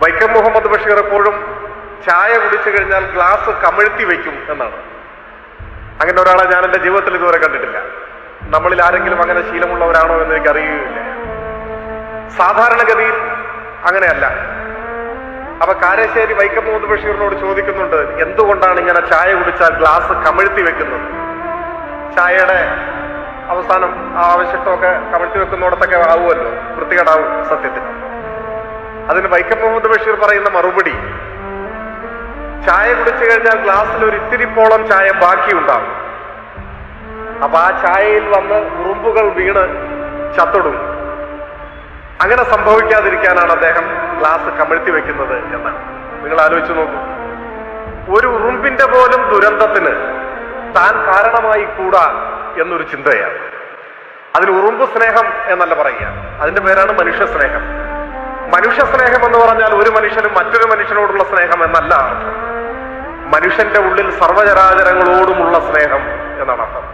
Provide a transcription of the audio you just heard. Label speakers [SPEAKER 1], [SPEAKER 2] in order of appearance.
[SPEAKER 1] വൈക്കം മുഹമ്മദ് ബഷീർ എപ്പോഴും ചായ കുടിച്ചു കഴിഞ്ഞാൽ ഗ്ലാസ് കമിഴ്ത്തി വയ്ക്കും എന്നാണ്. അങ്ങനെ ഒരാളെ ഞാൻ എൻ്റെ ജീവിതത്തിൽ ഇതുവരെ കണ്ടിട്ടില്ല. നമ്മളിൽ ആരെങ്കിലും അങ്ങനെ ശീലമുള്ളവരാണോ എന്ന് എനിക്ക് അറിയുകയില്ല. സാധാരണഗതിയിൽ അങ്ങനെയല്ല. അപ്പൊ കാരശ്ശേരി വൈക്കം മുഹമ്മദ് ബഷീറിനോട് ചോദിക്കുന്നുണ്ട്, എന്തുകൊണ്ടാണ് ഇങ്ങനെ ചായ കുടിച്ചാൽ ഗ്ലാസ് കമിഴ്ത്തി വെക്കുന്നത്? ചായയുടെ അവസാനം ആവശ്യത്തൊക്കെ കമിഴ്ത്തി വെക്കുന്നിടത്തൊക്കെ ആവുമല്ലോ, വൃത്തികേടാവും സത്യത്തിൽ. അതിന് വൈക്കം മുഹമ്മദ് ബഷീർ പറയുന്ന മറുപടി, ചായ കുടിച്ചു കഴിഞ്ഞാൽ ഗ്ലാസ്സിൽ ഒരു ഇത്തിരിപ്പോളം ചായ ബാക്കിയുണ്ടാവും. അപ്പൊ ആ ചായയിൽ വന്ന് ഉറുമ്പുകൾ വീണ് ചത്തൊടും. അങ്ങനെ സംഭവിക്കാതിരിക്കാനാണ് അദ്ദേഹം ഗ്ലാസ് കമിഴ്ത്തി വെക്കുന്നത് എന്നാണ്. നിങ്ങൾ ആലോചിച്ചു നോക്കൂ. ഒരു ഉറുമ്പിന്റെ പോലും ദുരന്തത്തിന് താൻ കാരണമായി കൂടാ എന്നൊരു ചിന്തയാണ്. അതിന് ഉറുമ്പ് സ്നേഹം എന്നല്ല പറയുക, അതിന്റെ പേരാണ് മനുഷ്യ സ്നേഹം. മനുഷ്യ സ്നേഹം എന്ന് പറഞ്ഞാൽ ഒരു മനുഷ്യനും മറ്റൊരു മനുഷ്യനോടുള്ള സ്നേഹം എന്നല്ല അർത്ഥം. മനുഷ്യന്റെ ഉള്ളിൽ സർവ്വചരാചരങ്ങളോടുമുള്ള സ്നേഹം എന്നാണ് അർത്ഥം.